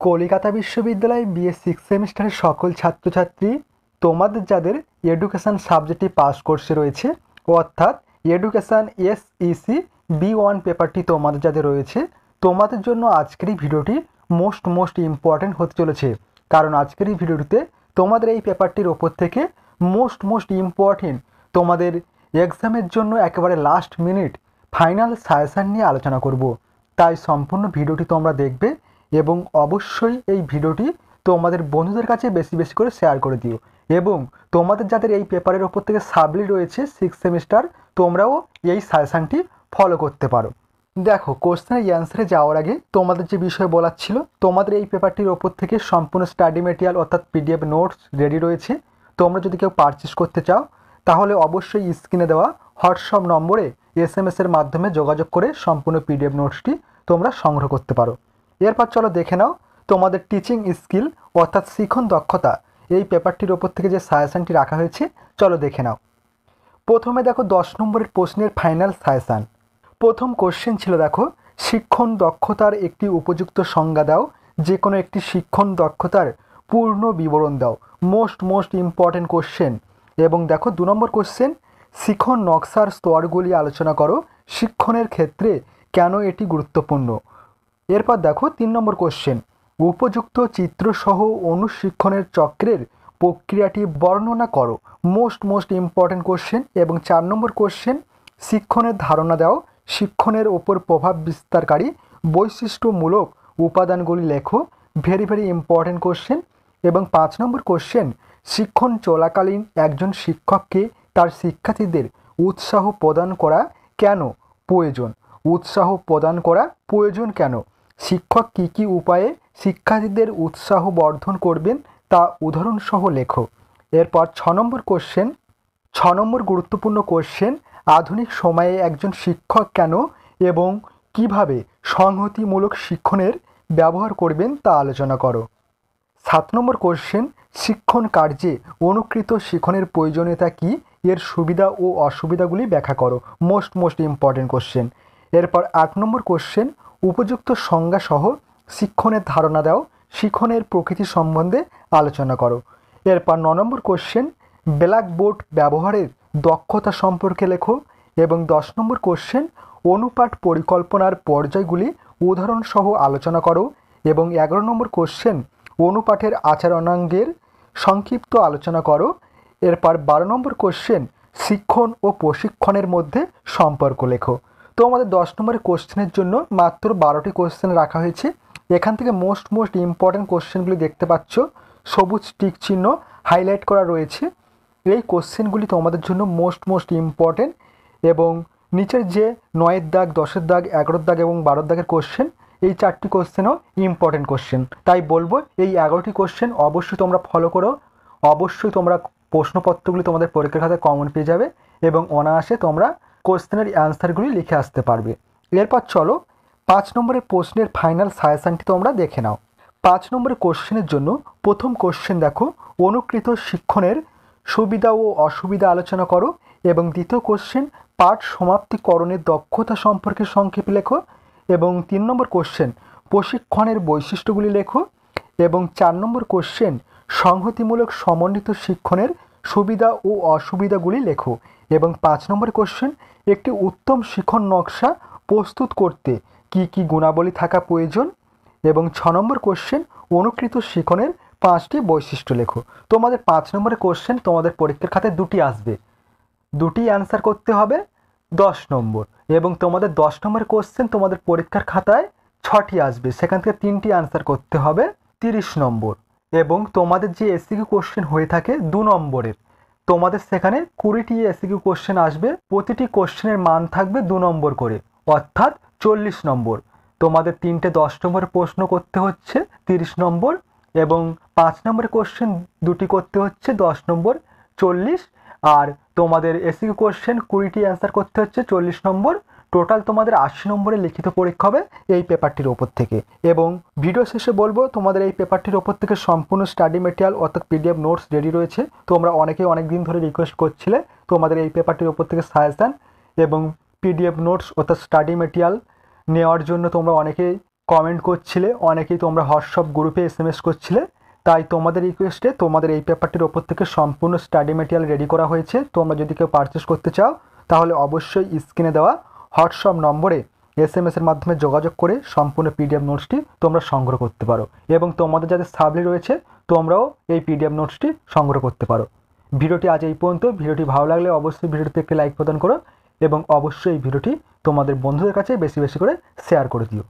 কলিকাতা বিশ্ববিদ্যালয় BA six সেমিস্টারের সকল ছাত্রছাত্রী, তোমাদের যাদের এডুকেশান সাবজেক্টে পাস কোর্সে রয়েছে, অর্থাৎ এডুকেশান এসইসি বি1 পেপারটি তোমাদের যাদের রয়েছে, তোমাদের জন্য আজকের এই ভিডিওটি মোস্ট ইম্পর্ট্যান্ট হতে চলেছে। কারণ আজকের এই ভিডিওটিতে তোমাদের এই পেপারটির ওপর থেকে মোস্ট ইম্পর্ট্যান্ট তোমাদের এক্সামের জন্য একেবারে লাস্ট মিনিট ফাইনাল সাজেশান নিয়ে আলোচনা করব। তাই সম্পূর্ণ ভিডিওটি তোমরা দেখবে এবং অবশ্যই এই ভিডিওটি তোমাদের বন্ধুদের কাছে বেশি করে শেয়ার করে দিও। এবং তোমাদের যাদের এই পেপারের ওপর থেকে সাবলি রয়েছে সিক্স সেমিস্টার, তোমরাও এই সাজেশানটি ফলো করতে পারো। দেখো, কোশ্চেনের অ্যান্সারে যাওয়ার আগে তোমাদের যে বিষয় বলার ছিল, তোমাদের এই পেপারটির ওপর থেকে সম্পূর্ণ স্টাডি মেটেরিয়াল অর্থাৎ পিডিএফ নোটস রেডি রয়েছে। তোমরা যদি কেউ পারচেস করতে চাও তাহলে অবশ্যই স্ক্রিনে দেওয়া হোয়াটসঅ্যাপ নম্বরে এসএমএসের মাধ্যমে যোগাযোগ করে সম্পূর্ণ পিডিএফ নোটসটি তোমরা সংগ্রহ করতে পারো। এরপর চলো দেখে নাও তোমাদের টিচিং স্কিল অর্থাৎ শিখন দক্ষতা এই পেপারটির ওপর থেকে যে সাজেশানটি রাখা হয়েছে, চলো দেখে নাও। প্রথমে দেখো 10 নম্বরের প্রশ্নের ফাইনাল সাজেশান। প্রথম কোশ্চেন ছিল, দেখো, শিক্ষণ দক্ষতার একটি উপযুক্ত সংজ্ঞা দাও। যে কোনো একটি শিক্ষণ দক্ষতার পূর্ণ বিবরণ দাও। Most important question. এবং দেখো 2 নম্বর কোশ্চেন, শিখন নকশার স্তরগুলি আলোচনা করো। শিক্ষণের ক্ষেত্রে কেন এটি গুরুত্বপূর্ণ। এরপর দেখো 3 নম্বর কোশ্চেন, উপযুক্ত চিত্রসহ অনুশিক্ষণের চক্রের প্রক্রিয়াটি বর্ণনা করো। Most important question. এবং 4 নম্বর কোশ্চেন, শিক্ষণের ধারণা দাও। শিক্ষণের ওপর প্রভাব বিস্তারকারী বৈশিষ্ট্যমূলক উপাদানগুলি লেখো। Very important question. এবং 5 নম্বর কোশ্চেন, শিক্ষণ চলাকালীন একজন শিক্ষককে তার শিক্ষার্থীদের উৎসাহ প্রদান করা কেন প্রয়োজন। উৎসাহ প্রদান করা প্রয়োজন কেন। শিক্ষক কী উপায়ে শিক্ষার্থীদের উৎসাহ বর্ধন করবেন তা উদাহরণসহ লেখো। এরপর 6 নম্বর কোশ্চেন, 6 নম্বর গুরুত্বপূর্ণ কোশ্চেন, আধুনিক সময়ে একজন শিক্ষক কেন এবং কিভাবে সংহতিমূলক শিক্ষণের ব্যবহার করবেন তা আলোচনা করো। 7 নম্বর কোশ্চেন, শিক্ষণ কার্যে অনুকৃত শিক্ষণের প্রয়োজনীয়তা কী, এর সুবিধা ও অসুবিধাগুলি ব্যাখ্যা করো। Most important question. এরপর 8 নম্বর কোশ্চেন, উপযুক্ত সংজ্ঞা সহ শিক্ষণের ধারণা দাও। শিক্ষণের প্রকৃতি সম্বন্ধে আলোচনা করো। এরপর 9 নম্বর কোশ্চেন, ব্ল্যাকবোর্ড ব্যবহারের দক্ষতা সম্পর্কে লেখো। এবং 10 নম্বর কোশ্চেন, অনুপাঠ পরিকল্পনার পর্যায়গুলি উদাহরণসহ আলোচনা করো। এবং 11 নম্বর কোশ্চেন, অনুপাঠের আচরণাঙ্গের সংক্ষিপ্ত আলোচনা করো। এরপর 12 নম্বর কোশ্চেন, শিক্ষণ ও প্রশিক্ষণের মধ্যে সম্পর্ক লেখো। তো আমাদের 10 নম্বরের কোশ্চেনের জন্য মাত্র 12টি কোশ্চেন রাখা হয়েছে। এখান থেকে মোস্ট ইম্পর্ট্যান্ট কোশ্চেনগুলি দেখতে পাচ্ছ, সবুজ টিক চিহ্ন হাইলাইট করা রয়েছে। এই কোশ্চেনগুলি তোমাদের জন্য মোস্ট ইম্পর্ট্যান্ট। এবং নিচের যে 9-এর দাগ, 10-এর দাগ, 11-এর দাগ এবং 12-এর দাগের কোশ্চেন, এই 4টি কোশ্চেনও ইম্পর্টেন্ট কোশ্চেন। তাই বলবো এই 11টি কোশ্চেন অবশ্যই তোমরা ফলো করো। অবশ্যই তোমরা প্রশ্নপত্রগুলি তোমাদের পরীক্ষার খাতায় কমন পেয়ে যাবে এবং অনায়াসে তোমরা কোশ্চেনের অ্যান্সারগুলি লিখে আসতে পারবে। এরপর চলো 5 নম্বরের প্রশ্নের ফাইনাল সাজেশানটি তোমরা দেখে নাও। 5 নম্বরের কোশ্চেনের জন্য প্রথম কোশ্চেন, দেখো, অনুকৃত শিক্ষণের সুবিধা ও অসুবিধা আলোচনা করো। এবং দ্বিতীয় কোশ্চেন, পাঠ সমাপ্তিকরণের দক্ষতা সম্পর্কে সংক্ষেপে লেখো। এবং 3 নম্বর কোশ্চেন, প্রশিক্ষণের বৈশিষ্ট্যগুলি লেখো। এবং 4 নম্বর কোশ্চেন, সংহতিমূলক সমন্বিত শিক্ষণের সুবিধা ও অসুবিধাগুলি লেখো। এবং 5 নম্বর কোশ্চেন, একটি উত্তম শিক্ষণ নকশা প্রস্তুত করতে কি গুণাবলী থাকা প্রয়োজন। এবং 6 নম্বর কোশ্চেন, অনুকৃত শিক্ষণের 5টি বৈশিষ্ট্য লেখো। তোমাদের 5 নম্বরের কোশ্চেন তোমাদের পরীক্ষার খাতায় 2টি আসবে, 2টি অ্যান্সার করতে হবে 10 নম্বর। এবং তোমাদের 10 নম্বরের কোশ্চেন তোমাদের পরীক্ষার খাতায় 6টি আসবে, সেখান থেকে 3টি অ্যান্সার করতে হবে 30 নম্বর। এবং তোমাদের যে এসিকিউ কোশ্চেন হয়ে থাকে 2 নম্বরের, তোমাদের সেখানে 20টি এসিকিউ কোশ্চেন আসবে। প্রতিটি কোশ্চেনের মান থাকবে 2 নম্বর করে, অর্থাৎ 40 নম্বর। তোমাদের 3টে 10 নম্বরের প্রশ্ন করতে হচ্ছে 30 নম্বর। এবং 5 নম্বরের কোশ্চেন 2টি করতে হচ্ছে 10 নম্বর, 40। আর তোমাদের এসিকিউ কোশ্চেন 20টি অ্যান্সার করতে হচ্ছে 40 নম্বর। টোটাল তোমাদের 80 নম্বরের লিখিত পরীক্ষা হবে এই পেপারটির ওপর থেকে। এবং ভিডিও শেষে বলবো, তোমাদের এই পেপারটির ওপর থেকে সম্পূর্ণ স্টাডি মেটেরিয়াল অর্থাৎ পিডিএফ নোটস রেডি রয়েছে। তোমরা অনেকেই অনেক দিন ধরে রিকোয়েস্ট করছিলে তোমাদের এই পেপারটির ওপর থেকে সাজেশান এবং পিডিএফ নোটস অর্থাৎ স্টাডি মেটেরিয়াল নেওয়ার জন্য তোমরা অনেকেই কমেন্ট করছিলে, অনেকেই তোমরা হোয়াটসঅ্যাপ গ্রুপে SMS করছিলে। তাই তোমাদের রিকোয়েস্টে তোমাদের এই পেপারটির ওপর থেকে সম্পূর্ণ স্টাডি মেটেরিয়াল রেডি করা হয়েছে। তোমরা যদি কেউ পারচেস করতে চাও তাহলে অবশ্যই স্ক্রিনে দেওয়া হোয়াটসঅ্যাপ নম্বরে SMS-এর মাধ্যমে যোগাযোগ করে সম্পূর্ণ PDF নোটসটি তোমরা সংগ্রহ করতে পারো এবং তোমাদের যাদের সাবলি রয়েছে তোমরাও এই PDF নোটসটি সংগ্রহ করতে পারো। ভিডিওটি আজ এই পর্যন্ত। ভিডিওটি ভালো লাগলে অবশ্যই ভিডিওটিতে একটি লাইক প্রদান করো এবং অবশ্যই এই ভিডিওটি তোমাদের বন্ধুদের কাছে বেশি বেশি করে শেয়ার করে দিও।